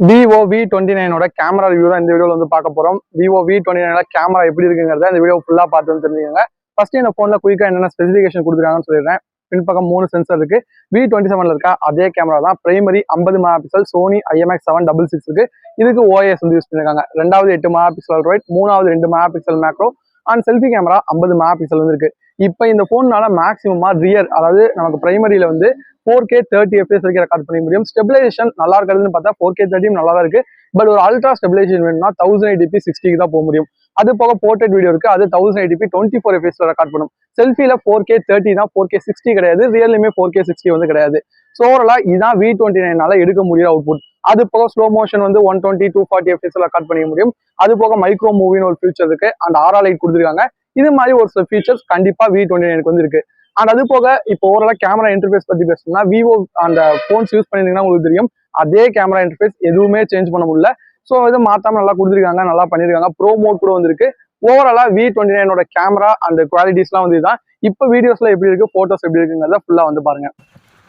Vivo v29 ஓட camera review தான் இந்த வீடியோல வந்து பார்க்க போறோம். Vivo v29 கேமரா எப்படி இருக்குங்கிறத இந்த வீடியோ ஃபுல்லா பார்த்து வந்து தெரிஞ்சுக்கோங்க. ஃபர்ஸ்ட் இந்த போன்ல குயிக்கா என்னென்ன ஸ்பெசிஃபிகேஷன் கொடுத்துருக்காங்கன்னு சொல்லிடுறேன். பின்பக்கம் 3 சென்சர் இருக்கு. V27ல இருக்க அதே கேமரா தான். Primary 50 mega pixel Sony IMX766 இருக்கு. இதுக்கு OIS வந்து யூஸ் பண்ணிருக்காங்க. ரெண்டாவது 8 மெகா பிக்சல் அல்ட்ராவைட், மூணாவது 2 mega pixel macro and selfie camera 50 mega pixel வந்து இருக்கு. இப்போ இந்த போன்னால மேக்ஸிமமா ரியர், அதாவது நமக்கு பிரைமரியில வந்து 4K 30 FPS வரைக்கும் ரெக்கார்ட் பண்ண முடியும். ஸ்டெபிலைசேஷன் நல்லா இருக்கிறதுன்னு பார்த்தா 4K 30 நல்லா தான் இருக்கு. பட் ஒரு அல்ட்ரா ஸ்டெபிலைசேஷன் வேணும்னா 1080p 60க்கு தான் போக முடியும். அது போக போர்ட்ரேட் வீடியோ இருக்கு, அது 1080p 24 FPS ரெக்கார்ட் பண்ணும். செல்ஃபில 4K 30 தான், 4K 60 கிடையாது. ரியலுமே 4K 60 வந்து கிடையாது. ஸோ ஓவரலா இதான் V29 எடுக்க முடியுற அவுட்புட். அது போக ஸ்லோ மோஷன் வந்து 120 240 FPS ரெக்கார்ட் பண்ணிக்க முடியும். அது போக மைக்ரோ மூவின்னு ஒரு ஃபியூச்சர் இருக்கு அண்ட் ஆரா லைட் கொடுத்துருக்காங்க. இது மாதிரி ஒரு சில ஃபீச்சர்ஸ் கண்டிப்பா V29 வந்து இருக்கு. அண்ட் அது போக இப்போ ஓவராலா கேமரா இன்டர்ஃபேஸ் பத்தி பேசணும்னா, விவோ அந்த போன்ஸ் யூஸ் பண்ணிருந்தீங்கன்னா உங்களுக்கு தெரியும், அதே கேமரா இன்டர்ஃபேஸ் எதுவுமே சேஞ்ச் பண்ண முடியல. ஸோ இதை மாத்தாம நல்லா கொடுத்துருக்காங்க, நல்லா பண்ணிருக்காங்க. ப்ரோ மோட் கூட வந்திருக்கு. ஓவராலா V29 கேமரா அந்த குவாலிட்டிஸ்லாம் வந்து இதுதான். இப்போ வீடியோஸ்ல எப்படி இருக்கு, போட்டோஸ் எப்படி இருக்குங்கிறத ஃபுல்லா வந்து பாருங்க.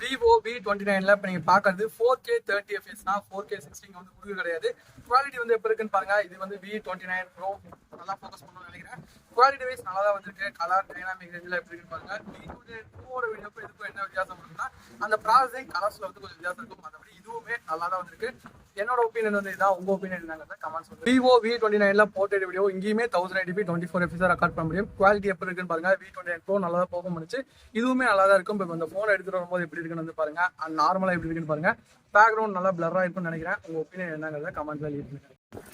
Vivo v29 இப்போ நீங்கள் பார்க்கறது 4K 30 FPS தான், 4K 60 வந்து கொடுக்க கிடையாது. குவாலிட்டி வந்து எப்போ இருக்குன்னு பாருங்க. இது வந்து V29 Pro நல்லா ஃபோக்கஸ் பண்ணணும்னு நினைக்கிறேன். குவாலிட்டி வைஸ் நல்லா தான் வந்திருக்கு. கலர் டைனாமிக் ரேஞ்சில் எப்படி இருக்குன்னு பாருங்க. V29 Proவோட வீடியோக்கும் இதுக்கும் என்ன வித்தியாசம் இருக்குன்னா, அந்த ப்ராசஸிங் கலர்ஸ்ல வந்து கொஞ்சம் வித்தியாசம் இருக்கும். மற்றபடி இதுவுமே நல்லா தான் வந்திருக்கு. என்னோட ஒப்பீனியன் வந்து இதான். உங்க ஒப்பீனியன் என்னங்கிறத கமெண்ட்ஸ் வந்து. Vivo v29 போர்ட்ரேட் வீடியோ இங்கேயுமே 1080p 24 FPS ரெக்கார்ட் பண்ண முடியும். குவாலிட்டி எப்படி இருக்குன்னு பாருங்க. V29 Pro நல்லா தான் போக முடிச்சு. இதுவுமே நல்லா தான் இருக்கும். இப்போ இந்த ஃபோன் எடுத்துட்டு வரும்போது எப்படி இருக்குன்னு வந்து பாருங்க. அண்ட் நார்மலா எப்படி இருக்குன்னு பாருங்க. பேக்ரவுண்ட் நல்லா பிளரா இருக்கும்னு நினைக்கிறேன். உங்க ஒப்பீனியன் என்னங்கிறத கமெண்ட்ல லீவ் பண்ணுங்க.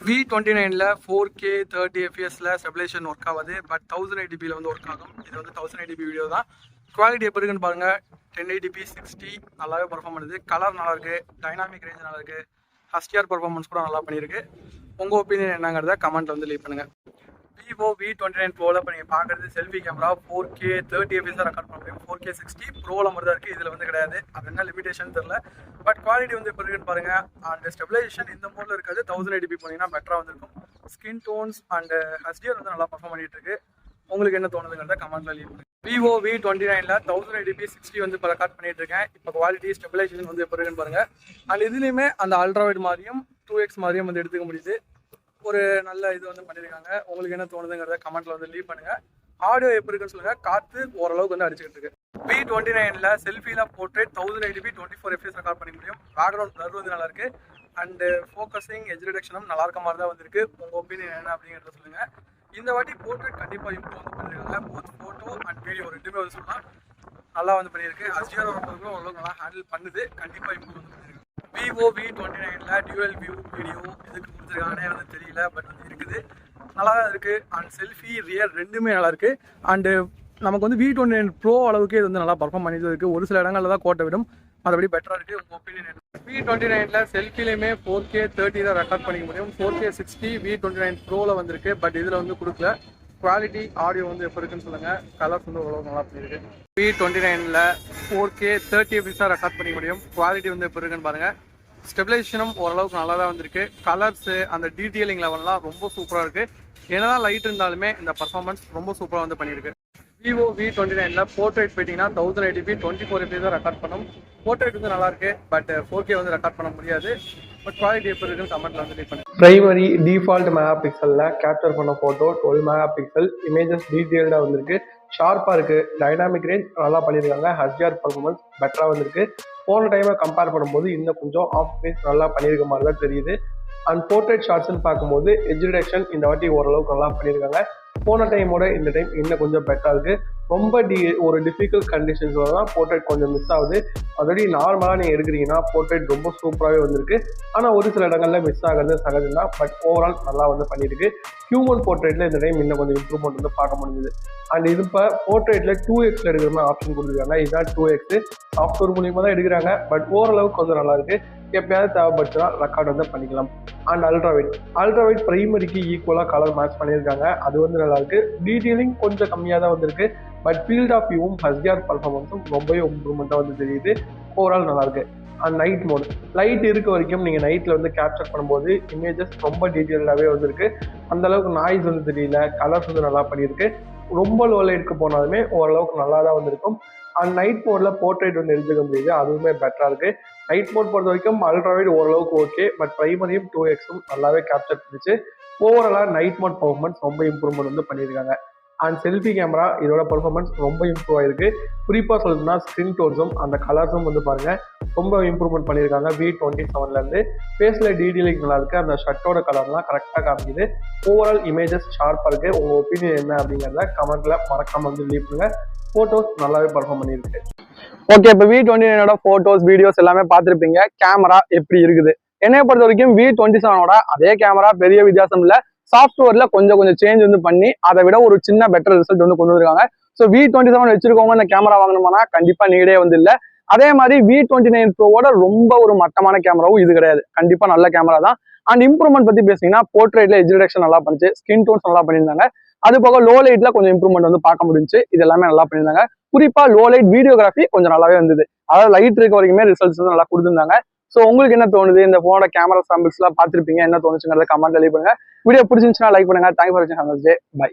V29 4K 30 FPSல ஸ்டெபிலைசேஷன் ஒர்க் ஆகுது. பட் 1080pல வந்து ஒர்க் ஆகும். இது வந்து 1080p வீடியோ தான். குவாலிட்டி எப்படி இருக்குன்னு பாருங்க. 1080p 60 நல்லாவே பர்ஃபார்ம் பண்ணுது. கலர் நல்லா இருக்கு, டைனாமிக் ரேஞ்ச் நல்லா இருக்கு, HDR பர்ஃபார்மன்ஸ் கூட நல்லா பண்ணியிருக்கு. உங்க ஒப்பீனியன் என்னங்கிறத கமெண்ட்ல வந்து லீவ் பண்ணுங்க. Vivo v29 Proல இப்போ நீங்கள் பார்க்குறது selfie camera 4K 30 FPS record பண்ண முடியும். 4K 60 ப்ரோவில் மட்டும் தான் இருக்குது, இதில் வந்து கிடையாது. அது என்ன லிமிடேஷன் தெரியல. பட் குவாலிட்டி வந்து இப்போ இருக்குன்னு பாருங்க. அண்ட் ஸ்டெபிலைசேஷன் இந்த மோடில் இருக்காது. 1080p போனீங்கன்னா பெட்டராக வந்துருக்கும். ஸ்கின் டோன்ஸ் அண்ட் HDR வந்து நல்லா பர்ஃபார்ம் பண்ணிட்டு இருக்கு. உங்களுக்கு என்ன தோணுதுங்கிறத கமெண்ட்ல லீவ் பண்ணுங்க. Vivo v29 1080p 60 வந்து இப்போ ரெக்கார்ட் பண்ணிட்டு இருக்கேன். இப்போ குவாலிட்டி ஸ்டெபிலைசேஷன் வந்து இப்போ இருக்குன்னு பாருங்க. அண்ட் இதுலேயுமே அந்த அல்ட்ராவைட் மாதிரியும் 2x மாதிரியும் வந்து எடுத்துக்க முடியுது. ஒரு நல்ல இது வந்து பண்ணியிருக்காங்க. உங்களுக்கு என்ன தோணுதுங்கிறத கமெண்ட்ல வந்து லீவ் பண்ணுங்க. ஆடியோ எப்படி இருக்குன்னு சொல்லுங்க. காத்து ஓரளவுக்கு வந்து அடிச்சுக்கிட்டு இருக்கு. V29 செல்ஃபில portrait 1080p 24 FPS record பண்ணி முடியும். பேக்ரவுண்ட் பிளர் வந்து நல்லா இருக்கு. அண்ட் ஃபோக்கஸிங் எட்ஜ் ரிடக்ஷனும் நல்லா இருக்க மாதிரி தான் வந்திருக்கு. உங்க ஒப்பீனியன் என்ன அப்படிங்கிறத சொல்லுங்க. இந்த வாட்டி போர்ட்ரேட் கண்டிப்பா இம்ப்ரூவ் வந்து பண்ணிருக்காங்க. போத் போட்டோ அண்ட் வீடியோ ரெண்டுமே வந்து சொல்லலாம் நல்லா வந்து பண்ணியிருக்கு. HDR ஓரளவுக்கு நல்லா ஹேண்டில் பண்ணுது. கண்டிப்பா இம்ப்ரூவ் வந்து பண்ணிருக்கு. Vivo v29 dual view video எதுக்கு கொடுத்துருக்காங்கன்னே வந்து தெரியல. பட் வந்து இருக்குது, நல்லா தான் இருக்கு. அண்ட் செல்ஃபி ரியர் ரெண்டுமே நல்லா இருக்கு. அண்டு நமக்கு வந்து V29 Pro அளவுக்கு இது வந்து நல்லா பர்ஃபார்ம் பண்ணிட்டு இருக்கு. ஒரு சில இடங்கள்ல தான் கோட்டை விடும், மற்றபடி பெட்டரா இருக்கு. உங்க ஒப்பீனியன் என்ன? V29 செல்ஃபிலையுமே 4K 30 தான் ரெக்கார்ட் பண்ணிக்க முடியும். 4K 60 V29 Proல வந்திருக்கு. பட் இதுல வந்து கொடுக்கல. குவாலிட்டி ஆடியோ வந்து எப்போ இருக்குன்னு சொல்லுங்க. கலர்ஸ் வந்து ஓரளவுக்கு நல்லா பண்ணியிருக்கு. V29 4K 30 FPS ரெக்கார்ட் பண்ணிக்க முடியும். குவாலிட்டி வந்து எப்போ இருக்குன்னு பாருங்க. ஸ்டெபிலைசேஷனும் ஓரளவுக்கு நல்லா தான் வந்திருக்கு. கலர்ஸ் அந்த டீட்டெயிலிங் லெவல்லாம் ரொம்ப சூப்பராக இருக்கு. என்னதான் லைட் இருந்தாலுமே இந்த பர்ஃபார்மன்ஸ் ரொம்ப சூப்பராக வந்து பண்ணியிருக்கு. Vivo v29 போர்ட்ரேட் போயிட்டீங்கன்னா 1080p 24 FPS தான் ரெக்கார்ட் பண்ணும். போர்ட்ரேட் வந்து நல்லா இருக்கு. பட் 4K வந்து ரெக்கார்ட் பண்ண முடியாது. பட் குவாலிட்டி எப்படி இருக்குன்னு கமெண்ட்ல வந்து லீவ் பண்ணுங்க. பிரைமரி டிஃபால்ட் மெகா பிக்சல்ல கேப்சர் பண்ண போட்டோ 12 மெகா பிக்சல். இமேஜஸ் டீட்டெயில்டா வந்திருக்கு, ஷார்ப்பா இருக்கு. டைனாமிக் ரேஞ்ச் நல்லா பண்ணியிருக்காங்க. HDR பர்ஃபார்மன்ஸ் பெட்டரா வந்திருக்கு. போன டைமை கம்பேர் பண்ணும்போது இன்னும் கொஞ்சம் ஆஃப் பேஸ் நல்லா பண்ணியிருக்க மாதிரி தான் தெரியுது. அண்ட் போர்ட்ரேட் ஷார்ட்ஸ்ன்னு பார்க்கும்போது எட்ஜ் ரிடக்ஷன் இந்த வாட்டி ஓரளவுக்கு நல்லா பண்ணியிருக்காங்க. போன டைமோட இந்த டைம் இன்னும் கொஞ்சம் பெட்டரா இருக்கு. ரொம்ப ஒரு டிஃபிகல்ட் கண்டிஷன்ஸ்ல தான் போர்ட்ரேட் கொஞ்சம் மிஸ் ஆகுது. ஆல்ரெடி நார்மலாக நீங்கள் எடுக்கிறீங்கன்னா போர்ட்ரேட் ரொம்ப சூப்பராகவே வந்திருக்கு. ஆனால் ஒரு சில இடங்கள்ல மிஸ் ஆகிறது சகஜம் தான். பட் ஓவரால் நல்லா வந்து பண்ணியிருக்கு. ஹியூமன் போர்ட்ரேட்ல இந்த டைம் இன்னும் கொஞ்சம் இம்ப்ரூவ்மெண்ட் வந்து பார்க்க முடியுது. அண்ட் இது இப்போ போர்ட்ரேட்ல 2xல எடுக்கிற மாதிரி ஆப்ஷன் கொடுத்துருக்காங்க. இதுதான் 2x சாஃப்ட்வேர் மூலியமா தான் எடுக்கிறாங்க. பட் ஓரளவுக்கு கொஞ்சம் நல்லா இருக்கு. எப்பயாவது தேவைப்பட்டுனா ரெக்கார்ட் வந்து பண்ணிக்கலாம். அண்ட் அல்ட்ராவைட் பிரைமரிக்கு ஈக்குவலாக கலர் மேட்ச் பண்ணியிருக்காங்க. அது வந்து நல்லா இருக்கு. டீட்டெயிலிங் கொஞ்சம் கம்மியாக தான் வந்திருக்கு. பட் ஃபீல்ட் ஆஃப் வியூவும் HDR பர்ஃபார்மன்ஸும் ரொம்பவே இம்ப்ரூவ்மெண்ட்டாக வந்து தெரியுது. ஓவரால் நல்லா இருக்கு. அண்ட் நைட் மோட் லைட் இருக்க வரைக்கும் நீங்கள் நைட்டில் வந்து கேப்சர் பண்ணும்போது இமேஜஸ் ரொம்ப டீட்டெயிலாகவே வந்திருக்கு. அந்த அளவுக்கு நாய்ஸ் வந்து தெரியல. கலர்ஸ் வந்து நல்லா பண்ணியிருக்கு. ரொம்ப லோ லைட்டுக்கு போனாலுமே ஓரளவுக்கு நல்லா தான் வந்திருக்கும். அண்ட் நைட் மோட்ல போர்ட்ரேட் வந்து எடுத்துக்க முடியுது, அதுவுமே பெட்டரா இருக்கு. நைட் மோட் பொறுத்த வரைக்கும் அல்ட்ராவைட் ஓரளவுக்கு ஓகே, பட் பிரைமரியும் 2x நல்லாவே கேப்சர் பண்ணிச்சு. ஓவராலா நைட் மோட் பர்ஃபார்மன்ஸ் ரொம்ப இம்ப்ரூவ்மெண்ட் வந்து பண்ணியிருக்காங்க. அண்ட் செல்ஃபி கேமரா இதோட பர்ஃபார்மன்ஸ் ரொம்ப இம்ப்ரூவ் ஆயிருக்கு. குறிப்பாக சொல்லணும்னா ஸ்கிரீன் டோன்ஸும் அந்த கலர்ஸும் வந்து பாருங்க ரொம்ப இம்ப்ரூவ்மெண்ட் பண்ணியிருக்காங்க. V27லேருந்து ஃபேஸில் டீடெயிலிங் நல்லா இருக்கு, அந்த ஷர்ட்டோட கலர்லாம் கரெக்டாக காமிக்குது. ஓவரால் இமேஜஸ் ஷார்ப்பாக இருக்கு. உங்கள் ஒப்பீனியன் என்ன அப்படிங்கிறத கமெண்ட்ல மறக்காம வந்து லீவ் பண்ணுங்க. ஃபோட்டோஸ் நல்லாவே பர்ஃபார்ம் பண்ணியிருக்கு. ஓகே, இப்போ V29 போட்டோஸ் வீடியோஸ் எல்லாமே பார்த்துருப்பீங்க. கேமரா எப்படி இருக்குது? என்னைய பொறுத்த வரைக்கும் V27 அதே கேமரா, பெரிய வித்தியாசம் இல்லை. சாஃப்ட்வேர்ல கொஞ்சம் சேஞ்ச் வந்து பண்ணி அதை விட ஒரு சின்ன பெட்டர் ரிசல்ட் வந்து கொண்டு வந்திருக்காங்க. ஸோ V27 வச்சிருக்கவங்க இந்த கேமரா வாங்கணும்னா கண்டிப்பா நீடே வந்து இல்லை. அதே மாதிரி V29 ப்ரோவோட ரொம்ப ஒரு மட்டமான கேமராவும் இது கிடையாது. கண்டிப்பா நல்ல கேமரா தான். அண்ட் இம்ப்ரூவ்மெண்ட் பத்தி பேசிங்கன்னா போர்ட்ரேட்ல எட்ஜ் ரிடக்ஷன் நல்லா பண்ணிச்சு, ஸ்கின் டோன்ஸ் நல்லா பண்ணியிருந்தாங்க. அது போக லோ லைட்ல கொஞ்சம் இம்ப்ரூவ்மெண்ட் வந்து பார்க்க முடிஞ்சு. இது எல்லாமே நல்லா பண்ணியிருந்தாங்க. குறிப்பா லோ லைட் வீடியோகிராஃபி கொஞ்சம் நல்லாவே வந்தது. அதாவது லைட் இருக்க வரைக்குமே ரிசல்ட்ஸ் வந்து நல்லா கொடுத்துருந்தாங்க. ஸோ உங்களுக்கு என்ன தோணுது? இந்த போனோட கேமரா சாம்பிள்ஸ் எல்லாம் பார்த்துருப்பீங்க, என்ன தோணுச்சுங்கிறத கமெண்ட் லீவ் பண்ணுங்க. வீடியோ பிடிச்சிருந்துச்சுன்னா லைக் பண்ணுங்க. தேங்க்ஸ் ஃபார் வாட்சிங். பை.